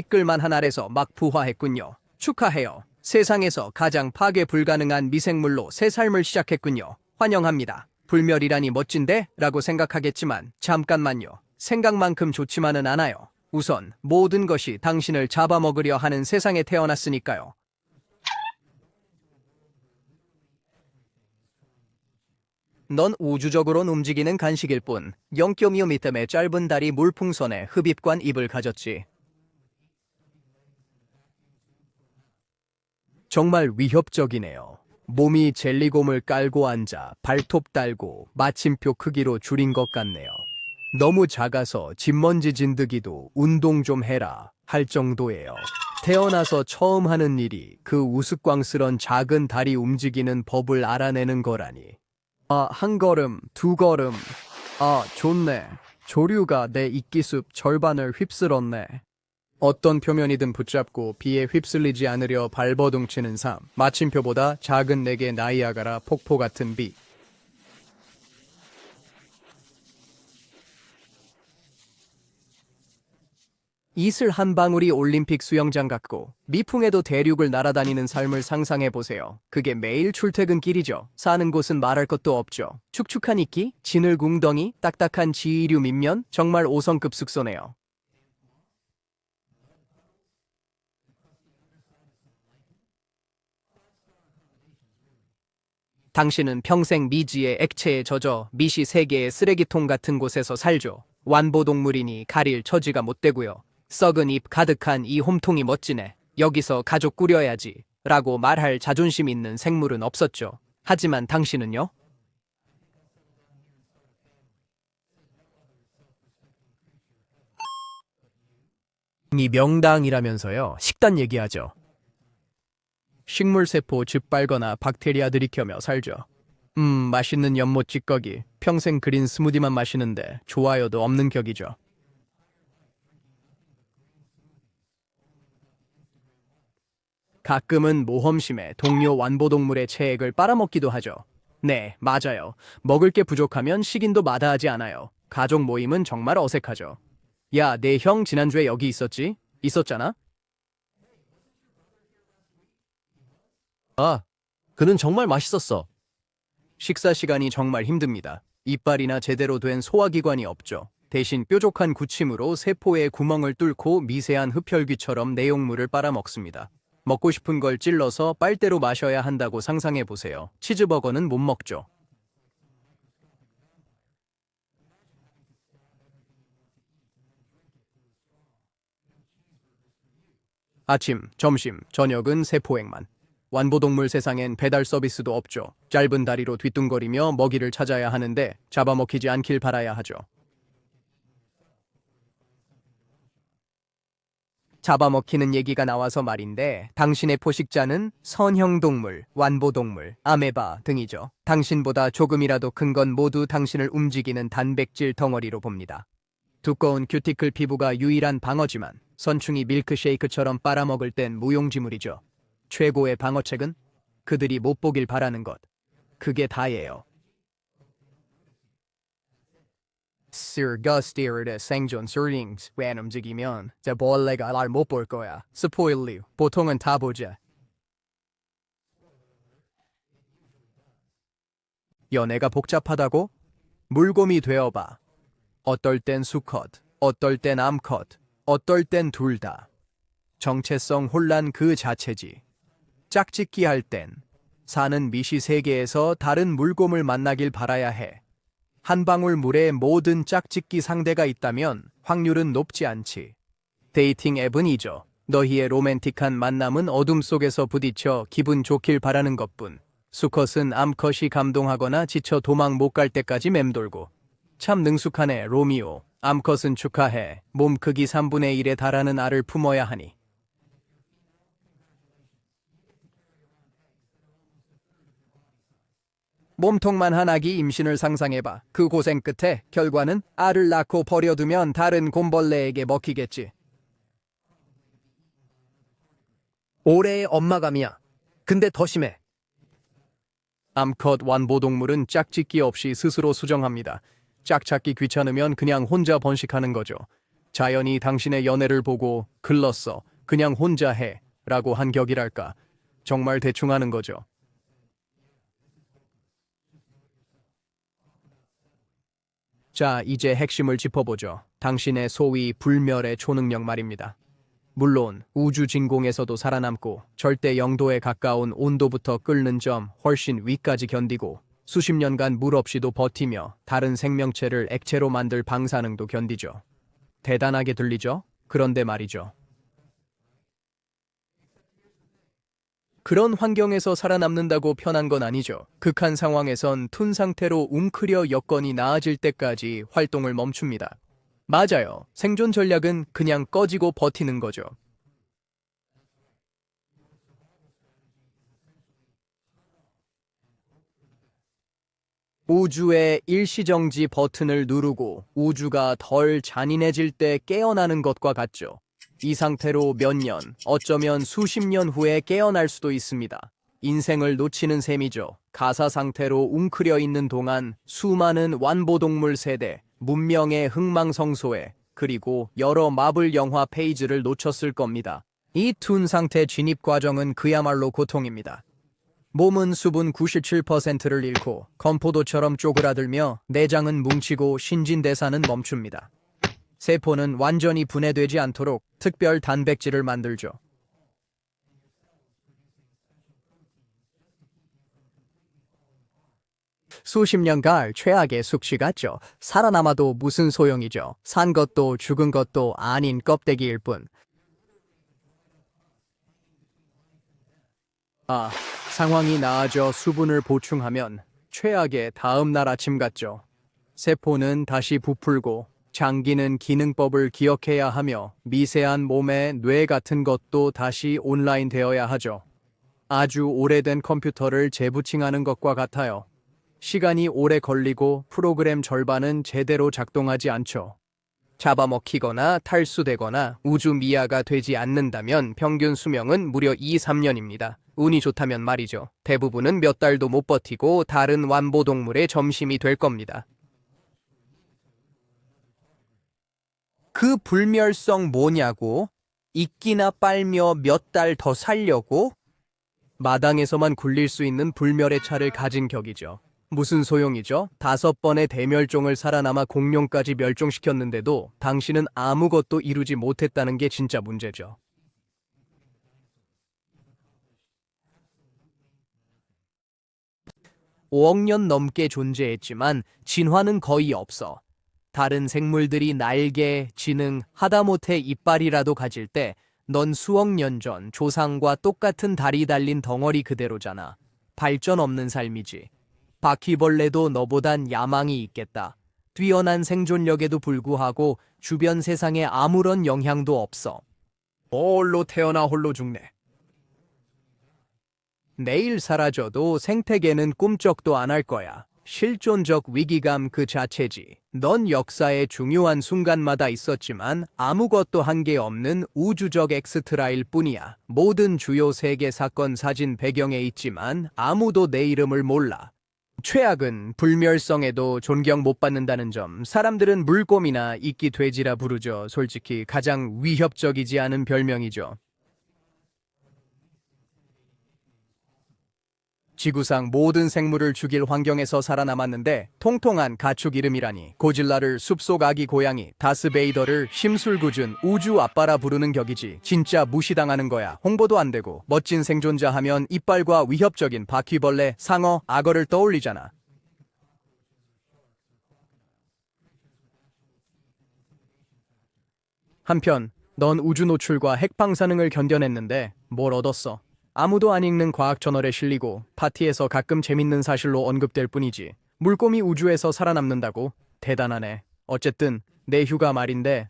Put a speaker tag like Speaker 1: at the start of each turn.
Speaker 1: 티끌만 한 알에서 막 부화했군요. 축하해요. 세상에서 가장 파괴 불가능한 미생물로 새 삶을 시작했군요. 환영합니다. 불멸이라니 멋진데? 라고 생각하겠지만 잠깐만요. 생각만큼 좋지만은 않아요. 우선 모든 것이 당신을 잡아먹으려 하는 세상에 태어났으니까요. 넌 우주적으론 움직이는 간식일 뿐 0.2m의 짧은 다리 물풍선에 흡입관 입을 가졌지. 정말 위협적이네요. 몸이 젤리곰을 깔고 앉아 발톱 달고 마침표 크기로 줄인 것 같네요. 너무 작아서 집먼지 진드기도 운동 좀 해라 할 정도예요. 태어나서 처음 하는 일이 그 우스꽝스런 작은 다리 움직이는 법을 알아내는 거라니. 아, 한 걸음, 두 걸음. 아, 좋네. 조류가 내 이끼숲 절반을 휩쓸었네. 어떤 표면이든 붙잡고 비에 휩쓸리지 않으려 발버둥치는 삶. 마침표보다 작은 내게 나이아가라 폭포 같은 비. 이슬 한 방울이 올림픽 수영장 같고 미풍에도 대륙을 날아다니는 삶을 상상해보세요. 그게 매일 출퇴근길이죠. 사는 곳은 말할 것도 없죠. 축축한 이끼, 진흙웅덩이, 딱딱한 지이류 밑면, 정말 5성급 숙소네요. 당신은 평생 미지의 액체에 젖어 미시 세계의 쓰레기통 같은 곳에서 살죠. 완보동물이니 가릴 처지가 못 되고요. 썩은 잎 가득한 이 홈통이 멋지네. 여기서 가족 꾸려야지. 라고 말할 자존심 있는 생물은 없었죠. 하지만 당신은요? 이 명당이라면서요. 식단 얘기하죠. 식물세포 즙빨거나 박테리아 들이켜며 살죠. 맛있는 연못 찌꺼기. 평생 그린 스무디만 마시는데 좋아요도 없는 격이죠. 가끔은 모험심에 동료 완보동물의 체액을 빨아먹기도 하죠. 네, 맞아요. 먹을 게 부족하면 식인도 마다하지 않아요. 가족 모임은 정말 어색하죠. 야, 내 형 지난주에 여기 있었지? 있었잖아?
Speaker 2: 아, 그는 정말 맛있었어.
Speaker 1: 식사 시간이 정말 힘듭니다. 이빨이나 제대로 된 소화기관이 없죠. 대신 뾰족한 구침으로 세포에 구멍을 뚫고 미세한 흡혈귀처럼 내용물을 빨아먹습니다. 먹고 싶은 걸 찔러서 빨대로 마셔야 한다고 상상해 보세요. 치즈버거는 못 먹죠. 아침, 점심, 저녁은 세포액만. 완보동물 세상엔 배달 서비스도 없죠. 짧은 다리로 뒤뚱거리며 먹이를 찾아야 하는데 잡아먹히지 않길 바라야 하죠. 잡아먹히는 얘기가 나와서 말인데 당신의 포식자는 선형동물, 완보동물, 아메바 등이죠. 당신보다 조금이라도 큰 건 모두 당신을 움직이는 단백질 덩어리로 봅니다. 두꺼운 큐티클 피부가 유일한 방어지만 선충이 밀크쉐이크처럼 빨아먹을 땐 무용지물이죠. 최고의 방어책은 그들이 못 보길 바라는 것. 그게 다예요. 스거스티르의 생존 스링스 웬 움직이면 제 벌레가 날 못 볼 거야. 스포일류. 보통은 다 보자. 연애가 복잡하다고? 물곰이 되어봐. 어떨 땐 수컷, 어떨 땐 암컷, 어떨 땐 둘 다. 정체성 혼란 그 자체지. 짝짓기 할 땐 사는 미시 세계에서 다른 물곰을 만나길 바라야 해. 한 방울 물에 모든 짝짓기 상대가 있다면 확률은 높지 않지. 데이팅 앱은 이죠. 너희의 로맨틱한 만남은 어둠 속에서 부딪혀 기분 좋길 바라는 것뿐. 수컷은 암컷이 감동하거나 지쳐 도망 못 갈 때까지 맴돌고. 참 능숙하네, 로미오. 암컷은 축하해. 몸 크기 3분의 1에 달하는 알을 품어야 하니. 몸통만 한 아기 임신을 상상해봐. 그 고생 끝에 결과는 알을 낳고 버려두면 다른 곰벌레에게 먹히겠지.
Speaker 2: 올해의 엄마감이야. 근데 더 심해.
Speaker 1: 암컷 완보동물은 짝짓기 없이 스스로 수정합니다. 짝찾기 귀찮으면 그냥 혼자 번식하는 거죠. 자연이 당신의 연애를 보고 글렀어. 그냥 혼자 해. 라고 한 격이랄까. 정말 대충 하는 거죠. 자, 이제 핵심을 짚어보죠. 당신의 소위 불멸의 초능력 말입니다. 물론 우주 진공에서도 살아남고 절대 영도에 가까운 온도부터 끓는 점 훨씬 위까지 견디고 수십 년간 물 없이도 버티며 다른 생명체를 액체로 만들 방사능도 견디죠. 대단하게 들리죠? 그런데 말이죠. 그런 환경에서 살아남는다고 편한 건 아니죠. 극한 상황에선 툰 상태로 웅크려 여건이 나아질 때까지 활동을 멈춥니다. 맞아요. 생존 전략은 그냥 꺼지고 버티는 거죠. 우주의 일시정지 버튼을 누르고 우주가 덜 잔인해질 때 깨어나는 것과 같죠. 이 상태로 몇 년, 어쩌면 수십 년 후에 깨어날 수도 있습니다. 인생을 놓치는 셈이죠. 가사 상태로 웅크려 있는 동안 수많은 완보동물 세대, 문명의 흥망성쇠, 그리고 여러 마블 영화 페이지를 놓쳤을 겁니다. 이 툰 상태 진입 과정은 그야말로 고통입니다. 몸은 수분 97%를 잃고 건포도처럼 쪼그라들며 내장은 뭉치고 신진대사는 멈춥니다. 세포는 완전히 분해되지 않도록 특별 단백질을 만들죠. 수십 년간 최악의 숙취 같죠. 살아남아도 무슨 소용이죠. 산 것도 죽은 것도 아닌 껍데기일 뿐. 상황이 나아져 수분을 보충하면 최악의 다음 날 아침 같죠. 세포는 다시 부풀고 장기는 기능법을 기억해야 하며 미세한 몸의 뇌 같은 것도 다시 온라인 되어야 하죠. 아주 오래된 컴퓨터를 재부팅하는 것과 같아요. 시간이 오래 걸리고 프로그램 절반은 제대로 작동하지 않죠. 잡아먹히거나 탈수되거나 우주 미아가 되지 않는다면 평균 수명은 무려 2~3년입니다. 운이 좋다면 말이죠. 대부분은 몇 달도 못 버티고 다른 완보동물의 점심이 될 겁니다. 그 불멸성 뭐냐고? 이끼나 빨며 몇 달 더 살려고? 마당에서만 굴릴 수 있는 불멸의 차를 가진 격이죠. 무슨 소용이죠? 5번의 대멸종을 살아남아 공룡까지 멸종시켰는데도 당신은 아무것도 이루지 못했다는 게 진짜 문제죠. 5억 년 넘게 존재했지만 진화는 거의 없어. 다른 생물들이 날개, 지능, 하다못해 이빨이라도 가질 때 넌 수억 년 전 조상과 똑같은 다리 달린 덩어리 그대로잖아. 발전 없는 삶이지. 바퀴벌레도 너보단 야망이 있겠다. 뛰어난 생존력에도 불구하고 주변 세상에 아무런 영향도 없어. 홀로 태어나 홀로 죽네. 내일 사라져도 생태계는 꿈쩍도 안 할 거야. 실존적 위기감 그 자체지. 넌 역사의 중요한 순간마다 있었지만 아무것도 한 게 없는 우주적 엑스트라일 뿐이야. 모든 주요 세계 사건 사진 배경에 있지만 아무도 내 이름을 몰라. 최악은 불멸성에도 존경 못 받는다는 점. 사람들은 물곰이나 이끼 돼지라 부르죠. 솔직히 가장 위협적이지 않은 별명이죠. 지구상 모든 생물을 죽일 환경에서 살아남았는데 통통한 가축 이름이라니. 고질라를 숲속 아기 고양이, 다스베이더를 심술궂은 우주 아빠라 부르는 격이지. 진짜 무시당하는 거야. 홍보도 안 되고. 멋진 생존자 하면 이빨과 위협적인 바퀴벌레, 상어, 악어를 떠올리잖아. 한편 넌 우주 노출과 핵 방사능을 견뎌냈는데 뭘 얻었어? 아무도 안 읽는 과학 저널에 실리고 파티에서 가끔 재밌는 사실로 언급될 뿐이지. 물고기 우주에서 살아남는다고? 대단하네. 어쨌든 내 휴가 말인데